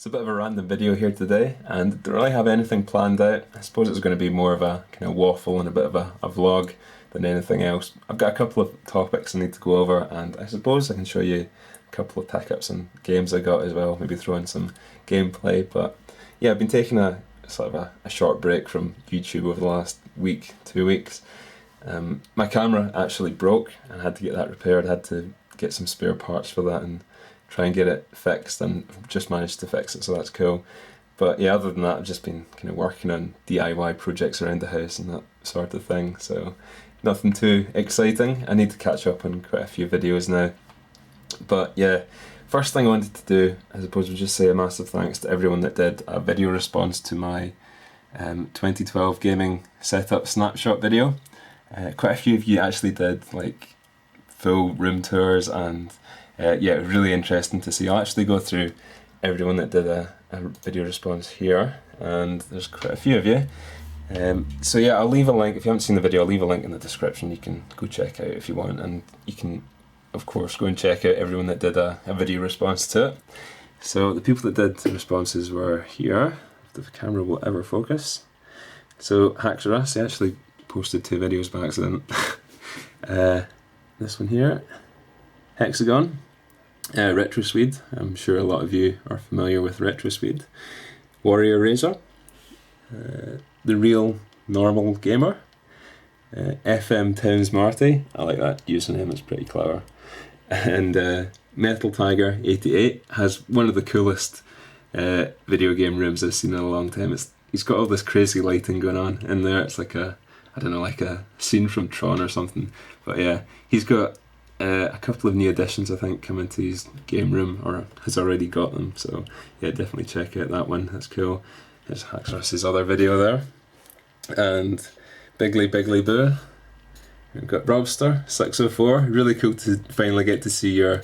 It's a bit of a random video here today, and don't really have anything planned out. I suppose it's going to be more of a kind of waffle and a bit of a vlog than anything else. I've got a couple of topics I need to go over, and I suppose I can show you a couple of pickups and games I got as well, maybe throw in some gameplay. But yeah, I've been taking a sort of a short break from YouTube over the last week, 2 weeks. My camera actually broke and I had to get that repaired. I had to get some spare parts for that and try and get it fixed, and just managed to fix it, so that's cool. But yeah, other than that, I've just been kind of working on DIY projects around the house and that sort of thing, so nothing too exciting. I need to catch up on quite a few videos now. But yeah, first thing I wanted to do, I suppose, was just say a massive thanks to everyone that did a video response to my 2012 gaming setup snapshot video. Quite a few of you actually did like full room tours, and yeah, it was really interesting to see. I'll actually go through everyone that did a video response here, and there's quite a few of you. So yeah, I'll leave a link. If you haven't seen the video, I'll leave a link in the description. You can go check out if you want, and you can of course go and check out everyone that did a video response to it. So the people that did the responses were here, if the camera will ever focus. So Haxorus, he actually posted 2 videos by accident. This one here, Hexagon, Retro Swede, I'm sure a lot of you are familiar with Retro Swede, Warrior Razor, The Real Normal Gamer, FM Towns Marty, I like that username, it's pretty clever, and Metal Tiger 88 has one of the coolest video game rooms I've seen in a long time. He's got all this crazy lighting going on in there. It's like I don't know, like a scene from Tron or something. But yeah, he's got a couple of new additions, I think, coming to his game room, or has already got them. So yeah, definitely check out that one. That's cool. There's Haxorus's other video there, and Bigly Boo. We've got Robster 604. Really cool to finally get to see your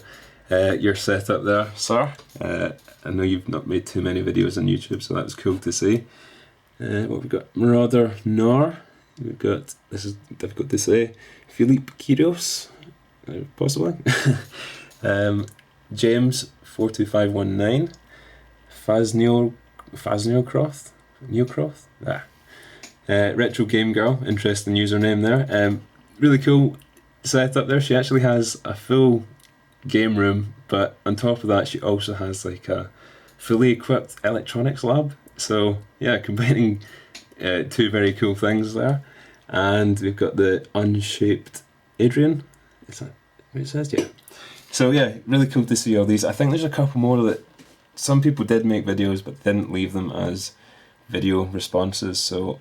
setup there, sir. I know you've not made too many videos on YouTube, so that was cool to see. What we've got, Marauder Nor. We've got, this is difficult to say, Philippe Kiros, possibly. James 42519, Faznewcroft, Retro Game Girl, interesting username there. Really cool setup there. She actually has a full game room, but on top of that she also has like a fully equipped electronics lab. So yeah, combining 2 very cool things there. And we've got the Unshaped Adrian, is that what it says? Yeah. So yeah, really cool to see all these. I think there's a couple more that some people did make videos but didn't leave them as video responses. So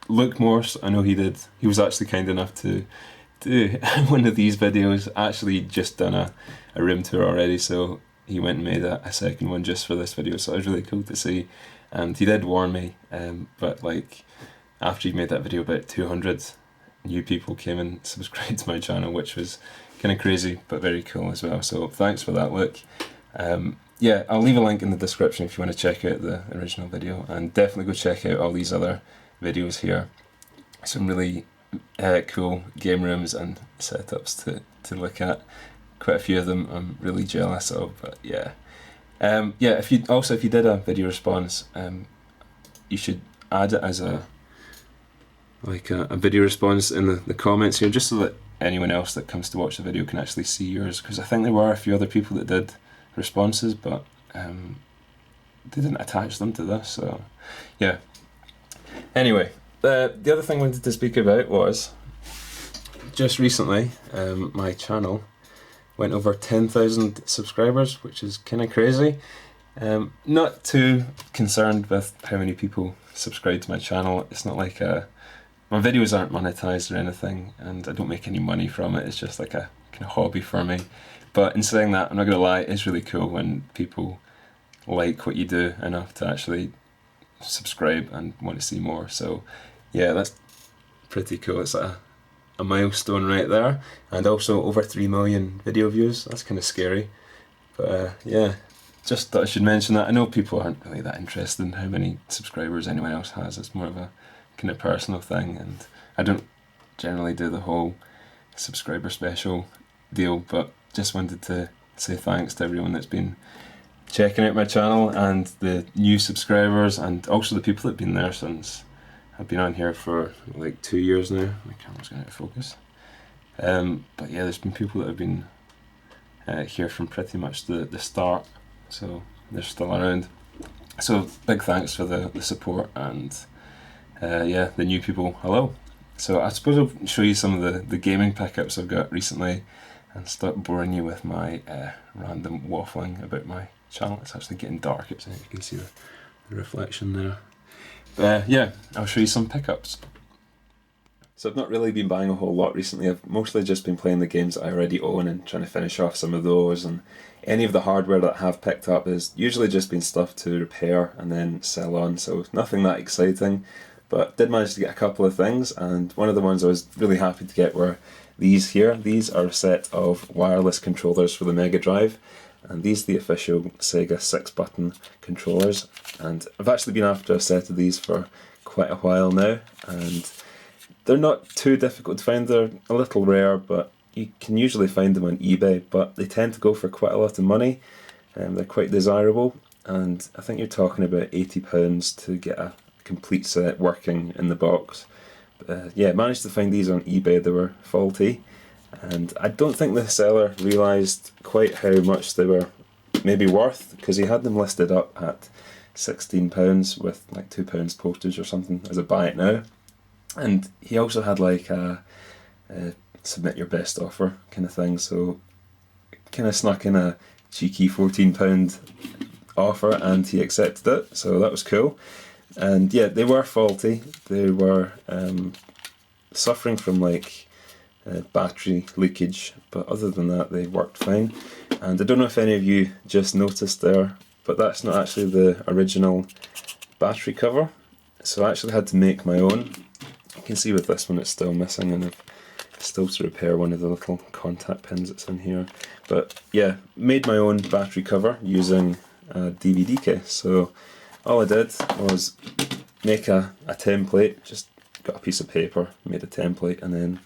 Luke Morse, I know he did. He was actually kind enough to do one of these videos. Actually just done a room tour already, so he went and made a second one just for this video. So it was really cool to see. And he did warn me, but like after he made that video, about 200 new people came and subscribed to my channel, which was kind of crazy but very cool as well. So thanks for that, Luke. Yeah, I'll leave a link in the description if you want to check out the original video, and definitely go check out all these other videos here. Some really cool game rooms and setups to look at. Quite a few of them I'm really jealous of, but yeah. Yeah, if you did a video response, you should add it as a video response in the comments here, just so that anyone else that comes to watch the video can actually see yours, because I think there were a few other people that did responses, but they didn't attach them to this, so yeah. Anyway, the other thing I wanted to speak about was just recently my channel went over 10,000 subscribers, which is kind of crazy. Not too concerned with how many people subscribe to my channel. It's not like my videos aren't monetized or anything, and I don't make any money from it. It's just like a kind of hobby for me. But in saying that, I'm not gonna lie, it's really cool when people like what you do enough to actually subscribe and want to see more. So yeah, that's pretty cool. It's a milestone right there, and also over 3 million video views. That's kind of scary, but yeah, just thought I should mention that. I know people aren't really that interested in how many subscribers anyone else has. It's more of a kind of personal thing, and I don't generally do the whole subscriber special deal, but just wanted to say thanks to everyone that's been checking out my channel and the new subscribers, and also the people that have been there since. I've been on here for like 2 years now. My camera's going out of focus. But yeah, there's been people that have been here from pretty much the start, so they're still around. So big thanks for the support, and yeah, the new people, hello. So I suppose I'll show you some of the gaming pickups I've got recently and stop boring you with my random waffling about my channel. It's actually getting dark outside, you can see the reflection there. But yeah, I'll show you some pickups. So I've not really been buying a whole lot recently. I've mostly just been playing the games that I already own and trying to finish off some of those, and any of the hardware that I have picked up has usually just been stuff to repair and then sell on, so nothing that exciting. But did manage to get a couple of things, and one of the ones I was really happy to get were these here. These are a set of wireless controllers for the Mega Drive, and these are the official Sega 6-button controllers. And I've actually been after a set of these for quite a while now, and they're not too difficult to find. They're a little rare, but you can usually find them on eBay, but they tend to go for quite a lot of money, and they're quite desirable, and I think you're talking about £80 to get a complete set working in the box. Yeah, managed to find these on eBay. They were faulty, and I don't think the seller realised quite how much they were maybe worth, because he had them listed up at £16 with like £2 postage or something as a buy it now, and he also had like a submit your best offer kind of thing, so kind of snuck in a cheeky £14 offer and he accepted it, so that was cool. And yeah, they were faulty. They were suffering from like battery leakage, but other than that they worked fine. And I don't know if any of you just noticed there, but that's not actually the original battery cover, so I actually had to make my own. You can see with this one it's still missing, and I've still to repair one of the little contact pins that's in here. But yeah, made my own battery cover using a DVD case. So all I did was make a template, just got a piece of paper, made a template, and then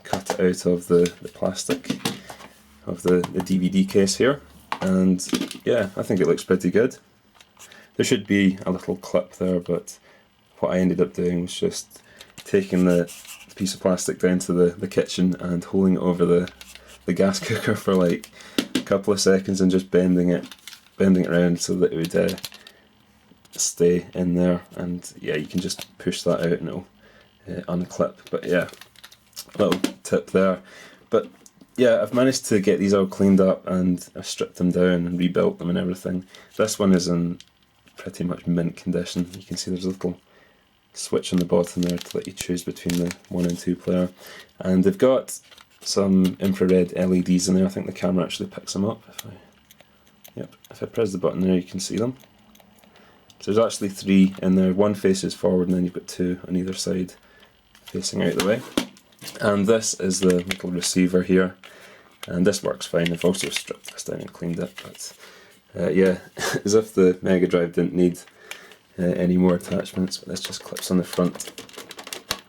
cut it out of the plastic of the DVD case here. And yeah, I think it looks pretty good. There should be a little clip there, but what I ended up doing was just taking the piece of plastic down to the kitchen and holding it over the gas cooker for like a couple of seconds and just bending it around so that it would stay in there. And yeah, you can just push that out and it'll unclip. But yeah, little tip there. But yeah, I've managed to get these all cleaned up, and I've stripped them down and rebuilt them and everything. This one is in pretty much mint condition. You can see there's a little switch on the bottom there to let you choose between the 1 and 2 player, and they've got some infrared LEDs in there. I think the camera actually picks them up. If I press the button there, you can see them. So there's actually 3 in there. One faces forward, and then you've got 2 on either side facing out the way. And this is the little receiver here, and this works fine. I've also stripped this down and cleaned it, but yeah, as if the Mega Drive didn't need any more attachments. But this just clips on the front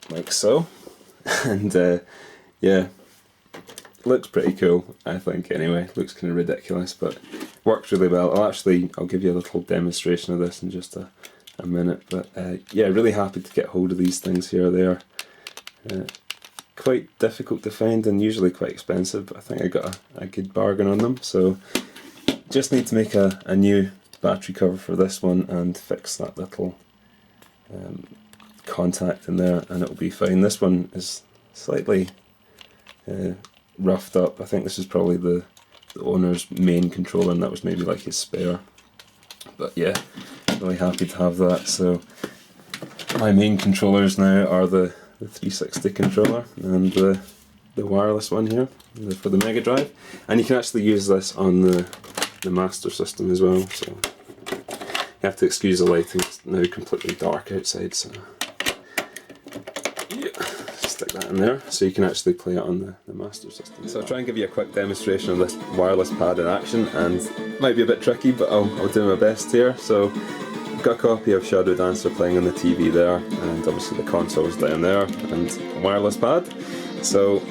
like so, and yeah, looks pretty cool, I think. Anyway, looks kind of ridiculous, but works really well. I'll give you a little demonstration of this in just a minute. But yeah, really happy to get hold of these things here. They are quite difficult to find and usually quite expensive, but I think I got a good bargain on them. So just need to make a new battery cover for this one and fix that little contact in there, and it'll be fine. This one is slightly roughed up. I think this is probably the owner's main controller, and that was maybe like his spare. But yeah, really happy to have that. So my main controllers now are the 360 controller and the wireless one here for the Mega Drive, and you can actually use this on the Master System as well. So you have to excuse the lighting, it's now completely dark outside, so yeah, stick that in there so you can actually play it on the Master System. So I'll try and give you a quick demonstration of this wireless pad in action, and it might be a bit tricky, but I'll do my best here. So I've got a copy of Shadow Dancer playing on the TV there, and obviously the console's down there, and a wireless pad. So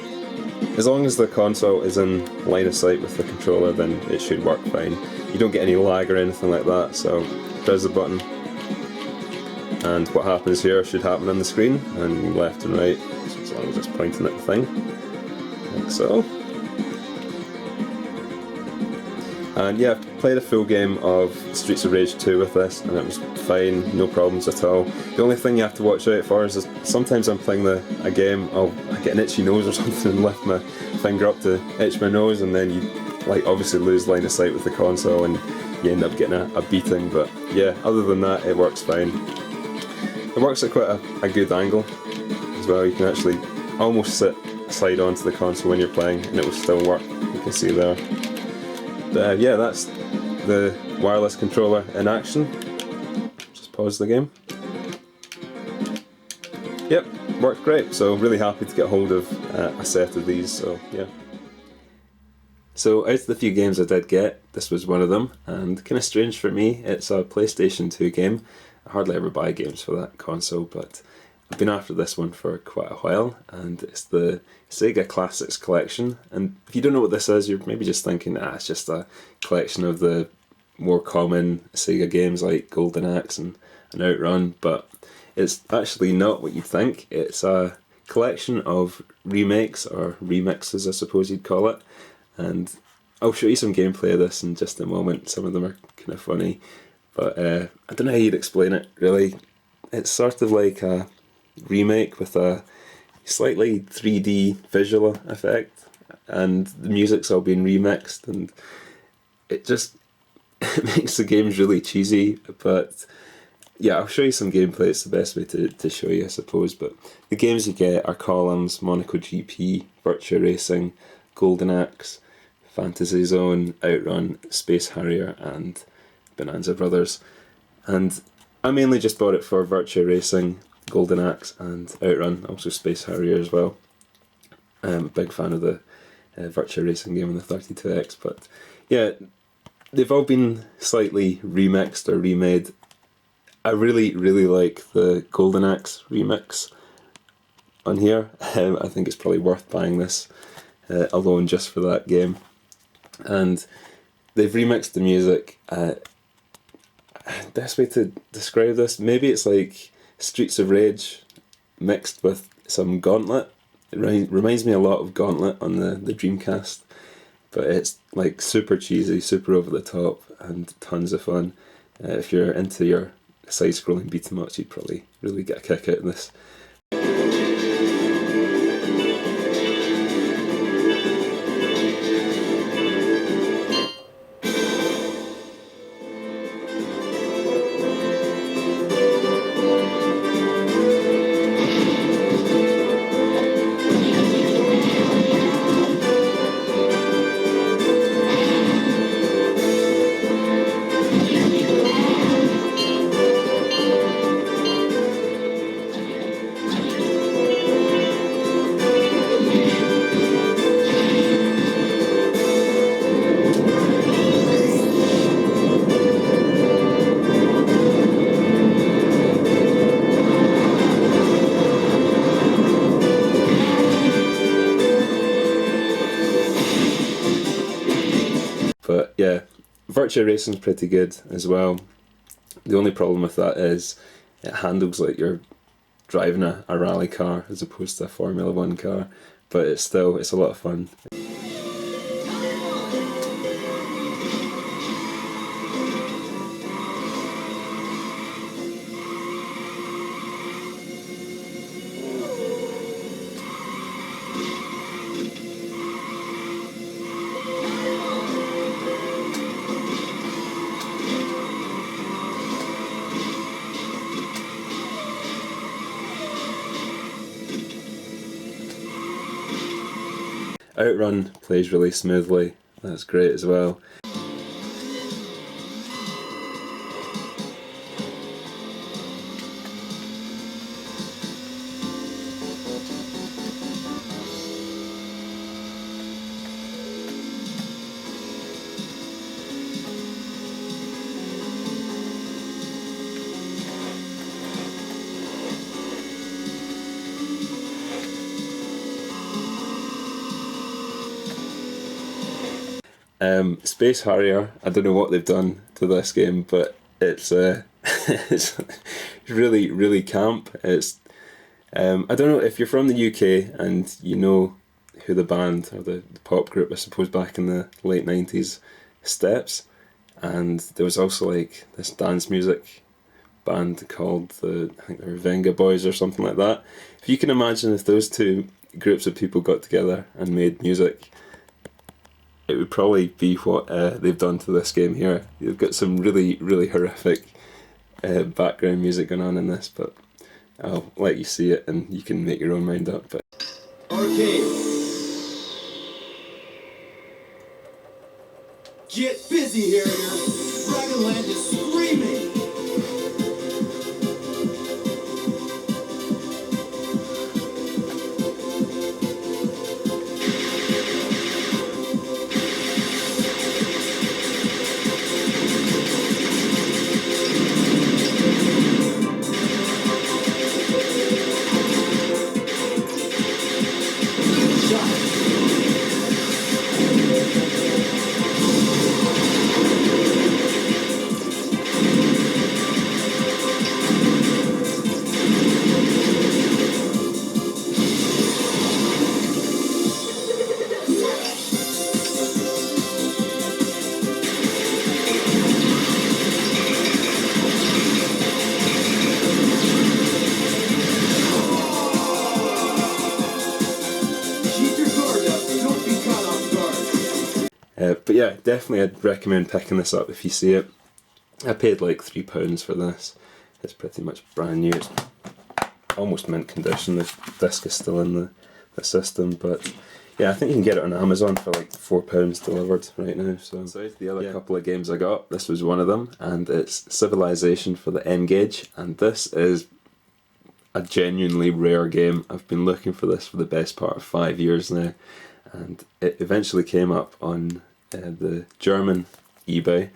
as long as the console is in line of sight with the controller, then it should work fine. you don't get any lag or anything like that. So press the button, and what happens here should happen on the screen, and left and right, so as long as it's pointing at the thing, like so. And yeah, I've played a full game of Streets of Rage 2 with this, and it was fine, no problems at all. The only thing you have to watch out for is sometimes I'm playing a game, I get an itchy nose or something and lift my finger up to itch my nose, and then you like obviously lose line of sight with the console and you end up getting a beating. But yeah, other than that, it works fine. It works at quite a good angle as well. You can actually almost sit side onto the console when you're playing and it will still work, you can see there. But yeah, that's the wireless controller in action. Just pause the game. Yep, worked great, so really happy to get hold of a set of these, so yeah. So out of the few games I did get, this was one of them, and kind of strange for me, it's a PlayStation 2 game. I hardly ever buy games for that console, but I've been after this one for quite a while, and it's the Sega Classics collection. And if you don't know what this is, you're maybe just thinking, it's just a collection of the more common Sega games like Golden Axe and Outrun, but it's actually not what you'd think. It's a collection of remakes, or remixes I suppose you'd call it, and I'll show you some gameplay of this in just a moment. Some of them are kind of funny, but I don't know how you'd explain it really. It's sort of like a remake with a slightly 3D visual effect, and the music's all been remixed, and it just it makes the games really cheesy. But yeah, I'll show you some gameplay. It's the best way to show you, I suppose. But the games you get are Columns, Monaco GP, Virtua Racing, Golden Axe, Fantasy Zone, Outrun, Space Harrier, and Bonanza Brothers. And I mainly just bought it for Virtua Racing, Golden Axe, and Outrun, also Space Harrier as well. I'm a big fan of the Virtua Racing game on the 32X, but yeah, they've all been slightly remixed or remade. I really, really like the Golden Axe remix on here. I think it's probably worth buying this alone just for that game. And they've remixed the music. Best way to describe this, maybe it's like Streets of Rage mixed with some Gauntlet. It reminds me a lot of Gauntlet on the Dreamcast, but it's like super cheesy, super over the top, and tons of fun. If you're into your side-scrolling beat-em-ups, you'd probably really get a kick out of this. But yeah, Virtua Racing's pretty good as well. The only problem with that is it handles like you're driving a rally car as opposed to a Formula 1 car, but it's a lot of fun. Outrun plays really smoothly, that's great as well. Space Harrier, I don't know what they've done to this game, but it's it's really, really camp. I don't know if you're from the UK and you know who the band or the pop group, I suppose, back in the late 90s, Steps, and there was also like this dance music band called I think they were Venga Boys or something like that. If you can imagine if those two groups of people got together and made music, it would probably be what they've done to this game here. You've got some really, really horrific background music going on in this, but I'll let you see it and you can make your own mind up. But Arcade. Get busy, Harrier. Dragonland is screaming. But yeah, definitely I'd recommend picking this up if you see it. I paid like £3 for this. It's pretty much brand new. It's almost mint condition. The disc is still in the system, but yeah, I think you can get it on Amazon for like £4 delivered right now. So the other couple of games I got, this was one of them, and it's Civilization for the N-Gage, and this is a genuinely rare game. I've been looking for this for the best part of 5 years now, and it eventually came up on the German eBay.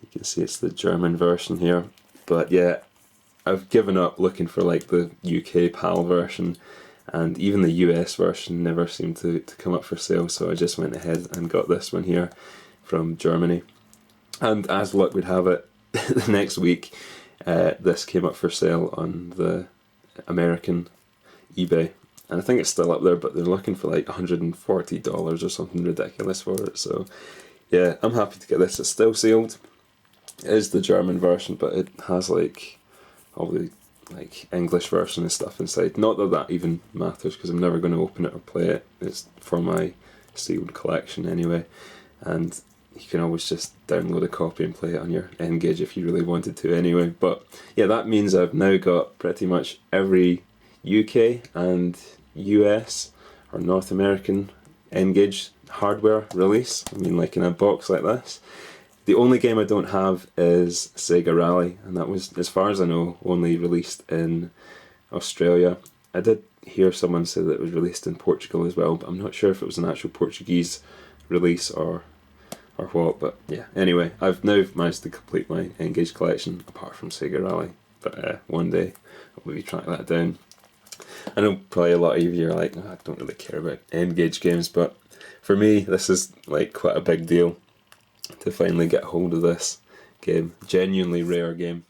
You can see it's the German version here, but yeah, I've given up looking for like the UK PAL version, and even the US version never seemed to come up for sale, so I just went ahead and got this one here from Germany. And as luck would have it, the next week this came up for sale on the American eBay, and I think it's still up there, but they're looking for like $140 or something ridiculous for it. So yeah, I'm happy to get this. It's still sealed. It is the German version, but it has like all the like English version and stuff inside. Not that that even matters, because I'm never going to open it or play it. It's for my sealed collection anyway, and you can always just download a copy and play it on your N-Gage if you really wanted to anyway. But yeah, that means I've now got pretty much every UK and US or North American N-Gage hardware release. I mean, like in a box like this. The only game I don't have is Sega Rally, and that was, as far as I know, only released in Australia. I did hear someone say that it was released in Portugal as well, but I'm not sure if it was an actual Portuguese release or what. But yeah, anyway, I've now managed to complete my N-Gage collection, apart from Sega Rally, but one day I'll maybe track that down. I know probably a lot of you are like, oh, I don't really care about N-Gage games, but for me this is like quite a big deal to finally get hold of this game. Genuinely rare game.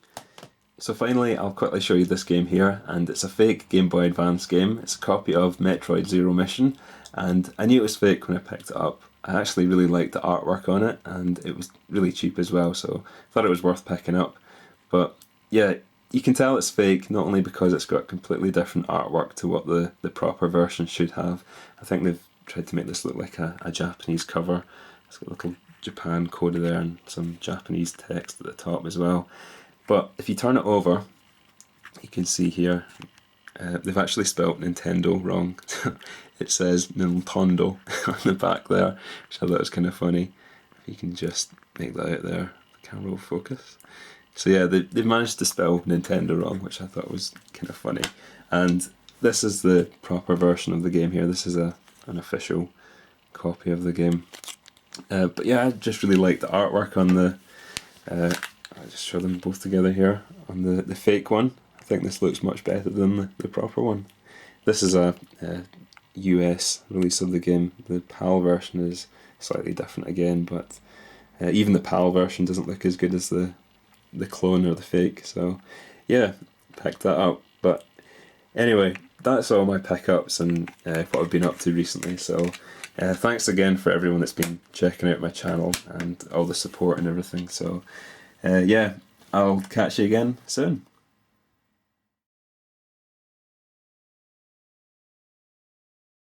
So finally, I'll quickly show you this game here, and it's a fake Game Boy Advance game. It's a copy of Metroid Zero Mission, and I knew it was fake when I picked it up. I actually really liked the artwork on it, and it was really cheap as well, so I thought it was worth picking up. But yeah, you can tell it's fake, not only because it's got completely different artwork to what the proper version should have. I think they've tried to make this look like a Japanese cover. It's got a little Japan coded there and some Japanese text at the top as well. But if you turn it over, you can see here they've actually spelt Nintendo wrong. It says Nintendo on the back there, which I thought was kind of funny. If you can just make that out there, the camera will focus. So yeah, they've managed to spell Nintendo wrong, which I thought was kind of funny. And this is the proper version of the game here. This is an official copy of the game. But yeah, I just really like the artwork on the, I'll just show them both together here, on the fake one. I think this looks much better than the proper one. This is a US release of the game. The PAL version is slightly different again, but even the PAL version doesn't look as good as the clone or the fake, so yeah, picked that up. But anyway, that's all my pickups and what I've been up to recently, so thanks again for everyone that's been checking out my channel and all the support and everything, so yeah, I'll catch you again soon.